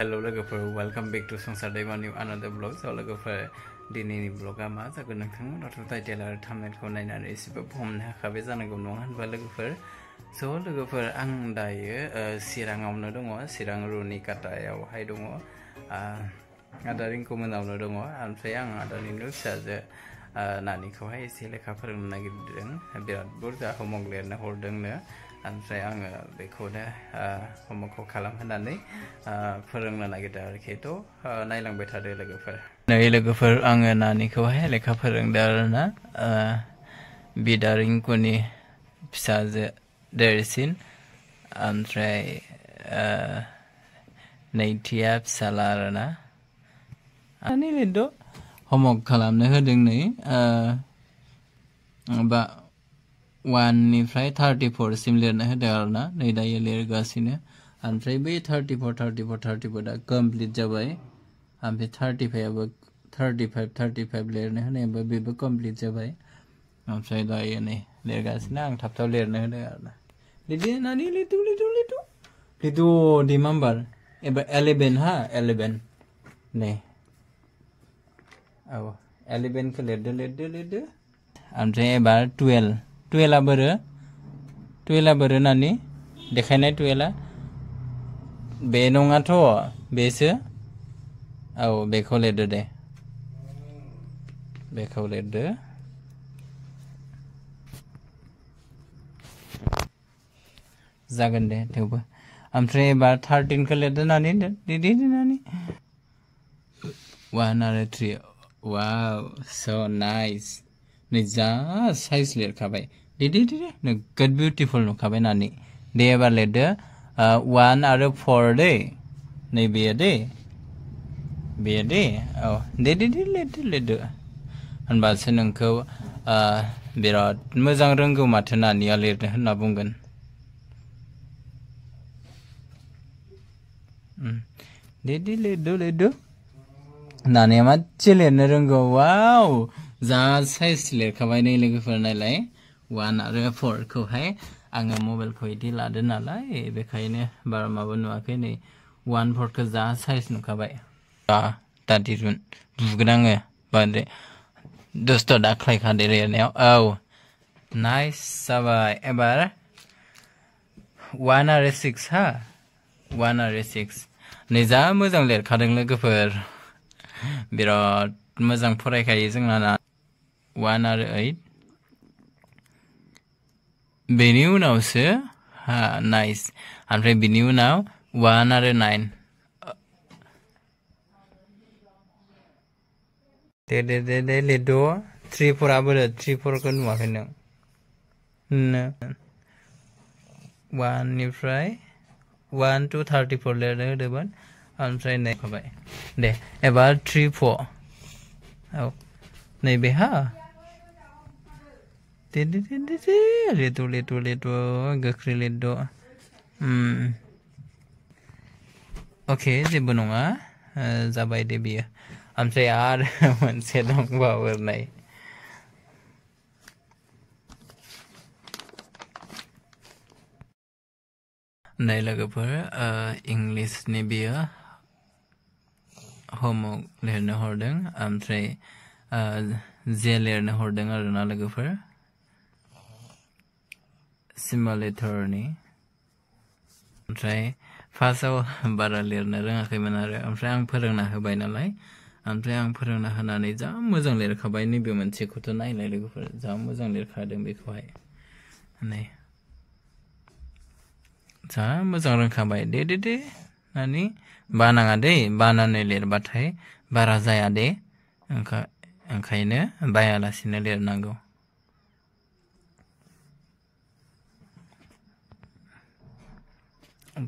Hello लोगोफोर welcome back to संसार दैमानि another vlog so लोगोफोर दिनैनि ब्लगा मा जागोन नोंथांमोनाथ' टाइटेल आरो थाम्बनेलखौ नायनानै एसेबाबो हमनो हाखाबाय जानांगौ नङा होनबा लोगोफोर स' लोगोफोर आं दायो चिराङावनो दङ चिरां रुनिकाटायावहाय दङ आदा रिंकुमोनावनो दङ ओमफ्राय आं आदानिनो फिसाजो नानिखौहाय एसे लेखा फोरोंनो नागिरदों बिराद बुरजा होमवर्क लिरनो हरदोंनो ओमफ्राय आङो बेखौनो होमवर्कखौ खालामहोनानै फोरोंनो नागिरदों आरोखि थ' नायलांबाय थादो लोगोफोर नै लोगोफोर आङो नानिखौहाय लेखा फोरोंदों आरोना बिदा रिंकुनि फिसाजो देरसिन ओमफ्राय नैथिया फिसाला आरोना आंनि लिरदो होमवर्क खालामनो होदों नै बा 1 निफ्राय 34 सिम लिरनो होदों आरोना नै दायो लिरगासिनो ओमफ्राय बै 34 दा कमप्लिट जाबाय ओमफ्राय 35 लिरनो होनायाबो बेबो कमप्लिट जाबाय ओमफ्राय दायो नै लिरगासिनो आं थाब लिरनो होदों आरोना लिरदो नानि लिरदो दि नाम्बार एबार 11 हा 11 नै औ 11 खौ लिरदो ओमफ्राय एबार 12 बोरो नानि देखायनाय 12 बे नङाथ' बेसो औ बेखौ लिरदो दे बेखौ लिरदो जागोन दे थेवबो ओमफ्राय एबार 13 खौ लिरदो नानि नानि 1 आरो 3 वाव सो नाइस नै जा साइज लिरखाबाय नोगोद बिउटिफुल नुखाबाय नानि दे एबार लिरदो 1 आरो 4 दे नै बेयो दे औ दे लिरदो होनबासो नोंखौ बिराद मोजां रोंगौ माथो नानिया लिरनो होनना बुंगोन दे लिरदो नानिया मासे लिरनो रोंगौ वाव जा साइज लिरखाबाय नै लोगोफोर नायलाय 1 आरो 4 खौहाय आङो मबाइलखौ इदि लादो नालाय बेखायनो बारा माबा नुवाखै नै 1 4 खौ जा साइज नुखाबाय दादिरुन बुगोन आङो बांद्राय दुस्थ' दाख्लायखादो लिरनायाव औ नाइस जाबाय एबार 1 आरो 6 हा 1 आरो 6 नै जा मोजां लिरखादों लोगोफोर बिराद मोजां फरायखायो जोंना 1 आरो 8 बेनि उनावसो नाइस ओमफ्राय बिनि उनाव 1 आरो 9 दे लिरदो 3 4 बोरो 3 4 खौ नुवाखै नों 1 निफ्राय 1 to 34 लिरनो होदोंमोन ओमफ्राय नायखाबाय दे एबार 3 4 औ नैबे हा दे लिरदो गोख्रै लिरदो अके जेबो नङा जाबाय दे बियो ओमफ्राय आरो मोनसे दंबावो नै लोगोफोर इंलिसनि बियो होमवर्क लिरनो हरदों ओमफ्राय जे लिरनो हरदों आरोना लोगोफोर सिमुलेटरनि ओमफ्राय फार्स्टआव बारा लिरनो रोङाखैमोन आरो ओमफ्राय आं फोरोंना होबाय नालाय ओमफ्राय आं फोरोंना होनानै जा मोजां लिरखाबाय नैबे मोनसेखौथ' नायलाय लोगोफोर जा मोजां लिरखादों बेखौहाय नै जा मोजां रोंखाबाय दे नानि बानाङा दे बानानै लिरबाथाय बारा जाया दे ओंखायनो बायालासिनो लिरनांगौ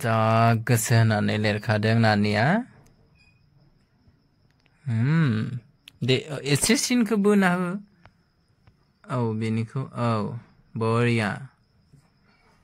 जा गोसो होनानै लिरखादों नानिया दे एसे सिनखौ बोना हो औ बेनिखौ औ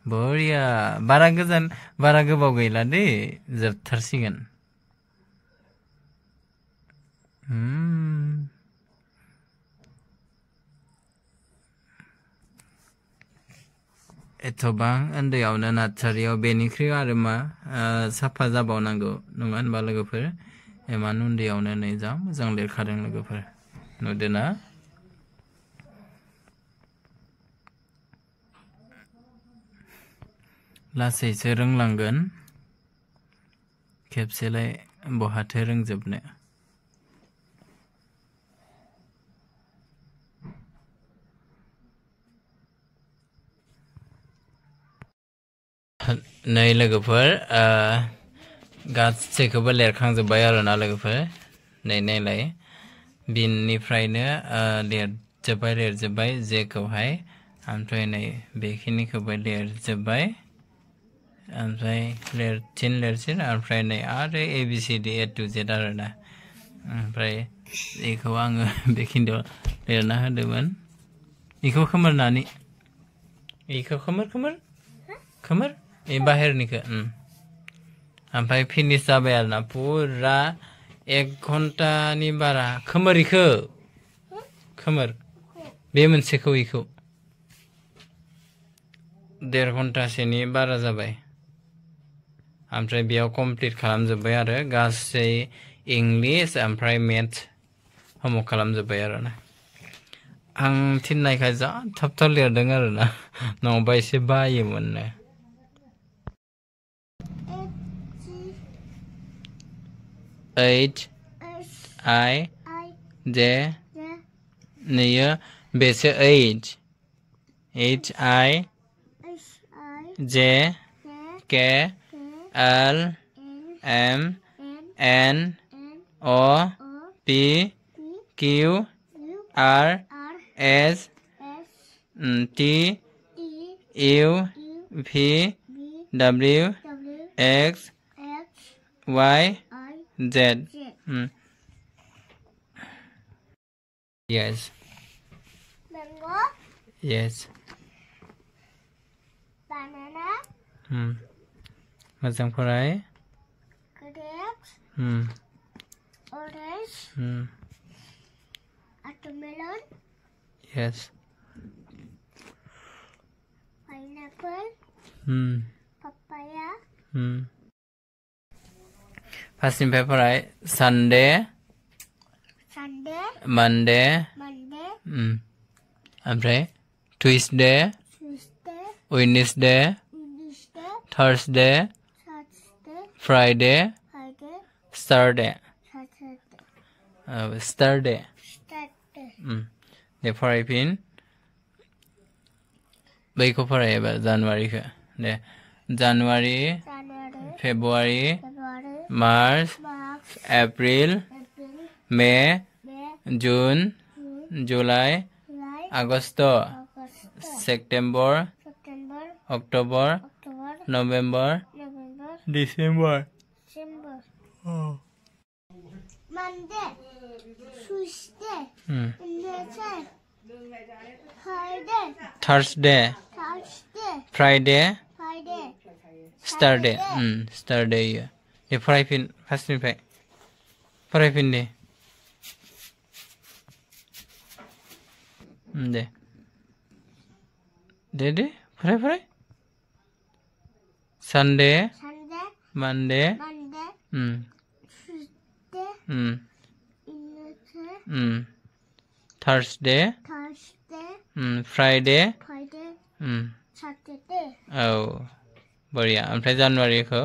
बरिया बारा गोबाव गैला दे जोबथारसिगोन एथबां उन्दैयावनो नार्सारियाव बेनिख्रुइ आरो मा साफा जाबावनांगौ नङा होनबा लोगोफोर इमान उन्दैयावनो नै जा मोजां लिरखादों लोगोफोर नुदोंना लासैसो रोंलांगोन खेबसेलाय बहाथो रोंजोबनो नै लोगोफोर गासैखौबो लिरखांजोब्बाय आरोना लोगोफोर नै नायलाय बिननिफ्रायनो लिरजोब्बाय जेखौहाय ओमफ्राय नै बेखिनिखौबो लिरजोब्बाय ओमफ्राय लिरसिन ओमफ्राय नै आरो ABCD A to Z आरोना ओमफ्राय बेखौ आङो बेखिनियाव लिरना होदोंमोन बेखौ खोमोरनानै बेखौ खोमोर बे बाहेरनिखौ ओमफ्राय फिनिश जाबाय आरोना पुरा 1 घन्टानि बारा खोमोर बे मोनसेखौ इखौ 1.5 घन्टासोनि बारा जाबाय ओमफ्राय बेयाव कमप्लिट खालामजोब्बाय आरो गासै इंलिश ओमफ्राय मेथ्स होमवर्क खालामजोब्बाय आरोना आं थिननायखाय जा थाब लिरदों आरोना नङाबा एसे बायोमोननो H I J नैयो बेसो H I J K L M N O P Q R S T U V W X Y Z Yes Mango Yes Banana मोजां फराय Grapes Orange Watermelon Yes Pineapple Papaya फार्स्टनिफ्राय फराय Sunday Monday ओमफ्राय Tuesday Wednesday Thursday Friday Saturday दे फरायफिन बैखौ फराय एबार जानुवारिखौ दे January February March April May June July August September October November December Monday Tuesday Thursday Friday Saturday दे फरायफिन फार्स्टनिफ्राय फरायफिन दे फराय Sunday Monday Thursday Friday Saturday औ बरिया ओमफ्राय जानुवारिखौ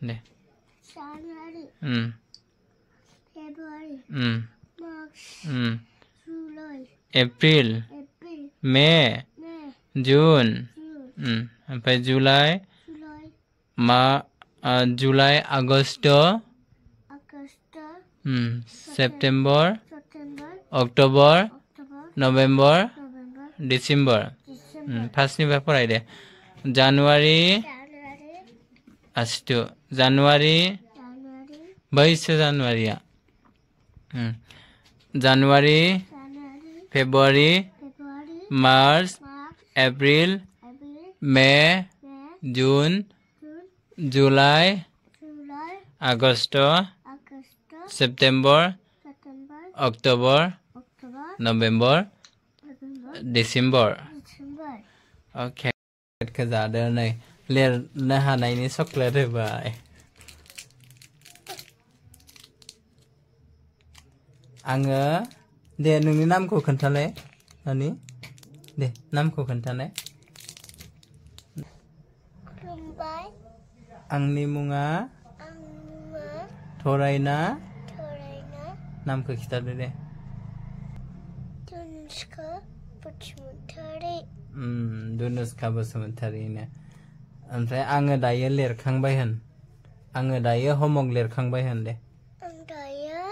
दे January February March July April May June ओमफ्राय July August September October November December फार्स्टनिफ्राय फराय दे जानुवारि आसिथु जानुवारि बैसो जानुवारिया January February March April May June July August September October November December Okay. चक्लेटखौ जादो नै लिरनो हानायनि चक्लेट होबाय आङो दे नोंनि नामखौ खोन्थालाय नानि दे नामखौ खोन्थानाय खुलुमबाय आंनि मुङा थरायना नामखौ खिथादो दे दुनुस्का बसुमतारी दुनुस्का बसुमतारीनो ओमफ्राय आङो दायो लिरखांबाय होन आङो दायो होमवर्क लिरखांबाय होन दे आं दायो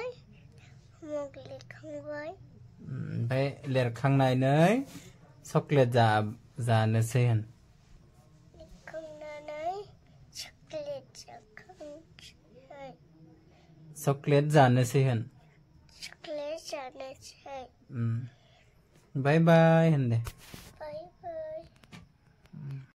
होमवर्क लिरखांबाय ओमफ्राय लिरखांनानै चक्लेट जानोसै होन लिरखांनानै चक्लेट जानोसै होन चक्लेट जानोसै बाय बाय होन दे